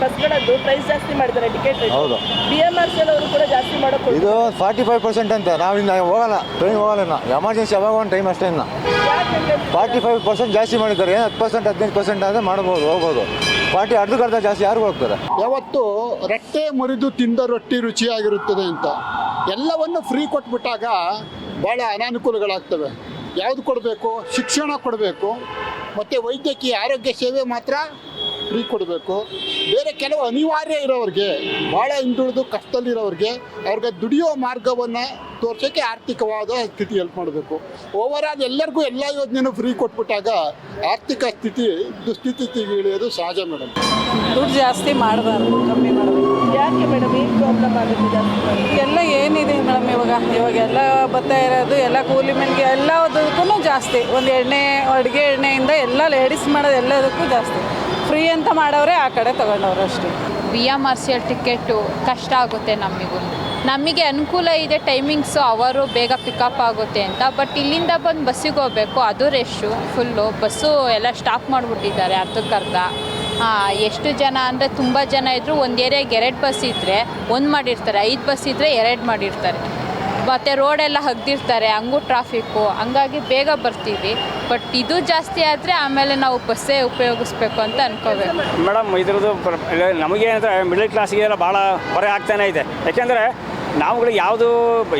ಬಸ್ಗಳದ್ದು price ಜಾಸ್ತಿ ಮಾಡಿದ್ದಾರೆ ticket. ಹೌದು. BMRCL ಅವರು ಕೂಡ ಜಾಸ್ತಿ ಮಾಡೋಕೆ ಇದು 45% ಅಂತ. ನಾವು ಇನ್ನು ಹೋಗಲ್ಲ, ಟ್ರೈನ್ ಹೋಗಲ್ಲ. ಇನ್ನು ಎಮರ್ಜೆನ್ಸಿ ಯಾವಾಗ ಒಂದು ಟೈಮ್ ಅಷ್ಟೇ. ಇನ್ನು 45% ಜಾಸ್ತಿ ಮಾಡಿದ್ದಾರೆ. 10% 15% ಆದರೆ ಮಾಡ್ಬೋದು, ಹೋಗ್ಬೋದು. ಅರ್ಧಕ್ಕರ್ಧ ಜಾಸ್ತಿ ಯಾರು ಹೋಗ್ತಾರೆ? ಯಾವತ್ತು ರಟ್ಟೆ ಮುರಿದು ತಿಂದ ರೊಟ್ಟಿ ರುಚಿಯಾಗಿರುತ್ತದೆ ಅಂತ ಎಲ್ಲವನ್ನು ಫ್ರೀ ಕೊಟ್ಬಿಟ್ಟಾಗ ಭಾಳ ಅನಾನುಕೂಲಗಳಾಗ್ತವೆ. ಯಾವುದು ಕೊಡಬೇಕು? ಶಿಕ್ಷಣ ಕೊಡಬೇಕು, ಮತ್ತು ವೈದ್ಯಕೀಯ ಆರೋಗ್ಯ ಸೇವೆ ಮಾತ್ರ ಫ್ರೀ ಕೊಡಬೇಕು. ಬೇರೆ ಕೆಲವು ಅನಿವಾರ್ಯ ಇರೋರಿಗೆ, ಭಾಳ ಹಿಂದುಳಿದು ಕಷ್ಟದಲ್ಲಿರೋರಿಗೆ ಅವ್ರಿಗೆ ದುಡಿಯೋ ಮಾರ್ಗವನ್ನು ತೋರ್ಸೋಕ್ಕೆ ಆರ್ಥಿಕವಾದ ಸ್ಥಿತಿ ಹೆಲ್ಪ್ ಮಾಡಬೇಕು. ಓವರಾಲ್ ಎಲ್ಲರಿಗೂ ಎಲ್ಲ ಯೋಜನೆನೂ ಫ್ರೀ ಕೊಟ್ಬಿಟ್ಟಾಗ ಆರ್ಥಿಕ ಸ್ಥಿತಿ ದುಸ್ಥಿತಿಗೆ ಇಳಿಯೋದು ಸಹಜ ಮೇಡಮ್. ದುಡ್ಡು ಜಾಸ್ತಿ ಮಾಡಬಾರ್ದು, ಕಮ್ಮಿ ಮಾಡಬೇಕು. ಯಾಕೆ ಮೇಡಮ್ ಏನು ಪ್ರಾಬ್ಲಮ್ ಆಗುತ್ತೆ ಜಾಸ್ತಿ? ಎಲ್ಲ ಏನಿದೆ ಮೇಡಮ್ ಇವಾಗೆಲ್ಲ ಬರ್ತಾ ಇರೋದು ಎಲ್ಲ ಕೂಲಿ ಮೆನ್ಗೆ ಎಲ್ಲದಕ್ಕೂ ಜಾಸ್ತಿ. ಒಂದು ಅಡುಗೆ ಎಣ್ಣೆಯಿಂದ ಎಲ್ಲ ಲೇಡೀಸ್ ಮಾಡೋದು ಎಲ್ಲದಕ್ಕೂ ಜಾಸ್ತಿ. ಫ್ರೀ ಅಂತ ಮಾಡೋರೆ ಆ ಕಡೆ ತೊಗೊಂಡವ್ರು ಅಷ್ಟೇ. BMRCL ಟಿಕೆಟು ಕಷ್ಟ ಆಗುತ್ತೆ ನಮಗೆ ಅನುಕೂಲ ಇದೆ, ಟೈಮಿಂಗ್ಸು ಅವರು ಬೇಗ ಪಿಕಪ್ ಆಗುತ್ತೆ ಅಂತ. ಬಟ್ ಇಲ್ಲಿಂದ ಬಂದು ಬಸ್ಸಿಗೆ ಹೋಗಬೇಕು, ಅದು ರೆಶ್ಶು ಫುಲ್ಲು. ಬಸ್ಸು ಎಲ್ಲ ಸ್ಟಾಪ್ ಮಾಡಿಬಿಟ್ಟಿದ್ದಾರೆ ಅರ್ಧಕ್ಕರ್ಧ. ಎಷ್ಟು ಜನ ಅಂದರೆ ತುಂಬ ಜನ ಇದ್ದರೂ ಒಂದು ಏರಿಯಾಗೆ 2 ಬಸ್ ಇದ್ದರೆ 1 ಮಾಡಿರ್ತಾರೆ, 5 ಬಸ್ ಇದ್ದರೆ 2 ಮಾಡಿರ್ತಾರೆ. ಮತ್ತು ರೋಡೆಲ್ಲ ಹಗ್ದಿರ್ತಾರೆ, ಹಂಗೂ ಟ್ರಾಫಿಕ್ಕು. ಹಂಗಾಗಿ ಬೇಗ ಬರ್ತೀವಿ. ಬಟ್ ಇದು ಜಾಸ್ತಿ ಆದರೆ ಆಮೇಲೆ ನಾವು ಬಸ್ಸೇ ಉಪಯೋಗಿಸ್ಬೇಕು ಅಂತ ಅನ್ಕೋಬೇಕು. ಮೇಡಮ್ ಇದ್ರದ್ದು ನಮಗೇನಂದರೆ ಮಿಡಲ್ ಕ್ಲಾಸಿಗೆಲ್ಲ ಭಾಳ ಹೊರೆ ಆಗ್ತಾನೆ ಇದೆ. ಯಾಕೆಂದರೆ ನಾವುಗಳು ಯಾವುದು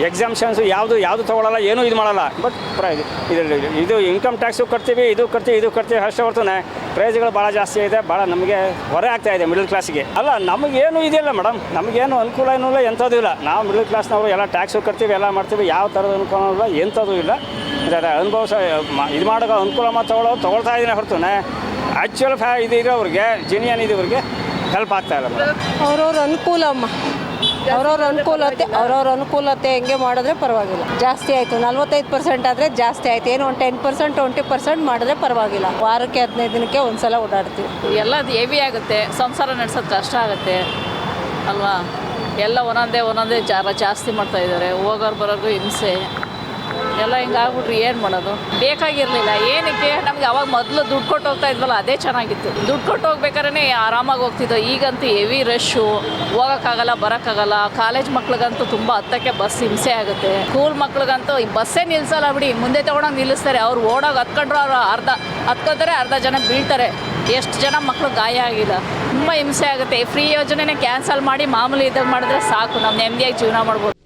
ಎಕ್ಸಾಮ್ಷನ್ಸು ಯಾವುದು ತೊಗೊಳ್ಳಲ್ಲ, ಏನೂ ಇದು ಮಾಡಲ್ಲ. ಬಟ್ ಇದು ಇನ್ಕಮ್ ಟ್ಯಾಕ್ಸು ಕಟ್ತೀವಿ, ಇದು ಕಟ್ತೀವಿ ಅಷ್ಟೇ ಹೊರತುನೆ ಪ್ರೈಸ್ಗಳು ಭಾಳ ಜಾಸ್ತಿ ಇದೆ. ಭಾಳ ನಮಗೆ ಹೊರೆ ಆಗ್ತಾ ಇದೆ ಮಿಡಲ್ ಕ್ಲಾಸಿಗೆ. ಅಲ್ಲ, ನಮಗೇನು ಇದೆಯಲ್ಲ ಮೇಡಮ್, ನಮಗೇನು ಅನುಕೂಲ ಏನೂ ಇಲ್ಲ, ಎಂಥದ್ದು ಇಲ್ಲ. ನಾವು ಮಿಡಲ್ ಕ್ಲಾಸ್ನವರು ಎಲ್ಲ ಟ್ಯಾಕ್ಸು ಕಟ್ತೀವಿ, ಎಲ್ಲ ಮಾಡ್ತೀವಿ. ಯಾವ ಥರದ ಅನುಕೂಲ ಇಲ್ಲ, ಎಂಥದ್ದು ಇಲ್ಲ. ಇದು ಮಾಡೋಕೆ ಅನುಕೂಲ ತೊಗೊಳ್ತಾ ಇದ್ದೀನಿ ಹೊರತುನೆ ಆ್ಯಕ್ಚುಯಲ್ ಇದು ಇರೋರಿಗೆ, ಜೆನ್ಯನ್ ಇರೋರಿಗೆ ಹೆಲ್ಪ್ ಆಗ್ತಾ ಇಲ್ಲ ಮೇಡಮ್. ಅವ್ರವ್ರ ಅನುಕೂಲ ಅಮ್ಮ, ಅವ್ರವ್ರ ಅನುಕೂಲತೆ ಹೆಂಗೆ ಮಾಡಿದ್ರೆ ಪರವಾಗಿಲ್ಲ. ಜಾಸ್ತಿ ಆಯಿತು 45% ಆದರೆ ಜಾಸ್ತಿ ಆಯಿತು. ಏನು ಒಂದು 10% 20% ಮಾಡಿದ್ರೆ ಪರವಾಗಿಲ್ಲ. ವಾರಕ್ಕೆ 15 ದಿನಕ್ಕೆ ಒಂದು ಸಲ ಓಡಾಡ್ತೀವಿ. ಎಲ್ಲ ಹೆವಿ ಆಗುತ್ತೆ, ಸಂಸಾರ ನಡೆಸೋದು ಕಷ್ಟ ಆಗುತ್ತೆ ಅಲ್ವಾ. ಎಲ್ಲ ಒಂದೊಂದೇ ಜಾಸ್ತಿ ಮಾಡ್ತಾಯಿದ್ದಾರೆ. ಹೋಗೋರು ಬರೋರ್ಗೂ ಹಿಂಸೆ ಎಲ್ಲ ಹಿಂಗಾಗ್ಬಿಟ್ರಿ ಏನು ಮಾಡೋದು? ಬೇಕಾಗಿರಲಿಲ್ಲ. ಏನಕ್ಕೆ ನಮ್ಗೆ ಅವಾಗ ಮೊದಲು ದುಡ್ಡು ಕೊಟ್ಟು ಹೋಗ್ತಾ ಇದ್ವಲ್ಲ, ಅದೇ ಚೆನ್ನಾಗಿತ್ತು. ದುಡ್ಡು ಕೊಟ್ಟು ಹೋಗ್ಬೇಕಾದ್ರೆ ಆರಾಮಾಗಿ ಹೋಗ್ತಿದ್ದೋ. ಈಗಂತೂ ಹೆವಿ ರಶ್ಶು, ಹೋಗೋಕ್ಕಾಗಲ್ಲ, ಬರೋಕ್ಕಾಗಲ್ಲ. ಕಾಲೇಜ್ ಮಕ್ಳಿಗಂತೂ ತುಂಬ ಹತ್ತಕ್ಕೆ ಬಸ್ ಹಿಂಸೆ ಆಗುತ್ತೆ. ಸ್ಕೂಲ್ ಮಕ್ಳಿಗಂತೂ ಈ ಬಸ್ಸೇ ನಿಲ್ಲಿಸಲ್ಲ ಬಿಡಿ, ಮುಂದೆ ತೊಗೊಂಡೋಗಿ ನಿಲ್ಲಿಸ್ತಾರೆ. ಅವ್ರು ಹತ್ಕೊಂಡ್ರು ಅವ್ರು ಹತ್ಕೋತಾರೆ, ಅರ್ಧ ಜನ ಬೀಳ್ತಾರೆ. ಎಷ್ಟು ಜನ ಮಕ್ಕಳು ಗಾಯ ಆಗಿಲ್ಲ. ತುಂಬ ಹಿಂಸೆ ಆಗುತ್ತೆ. ಫ್ರೀ ಯೋಜನೆನೇ ಕ್ಯಾನ್ಸಲ್ ಮಾಡಿ ಮಾಮೂಲಿ ಇದ್ದಾಗ ಮಾಡಿದ್ರೆ ಸಾಕು, ನಾವು ನೆಮ್ಮದಿಯಾಗಿ ಜೀವನ ಮಾಡ್ಬೋದು.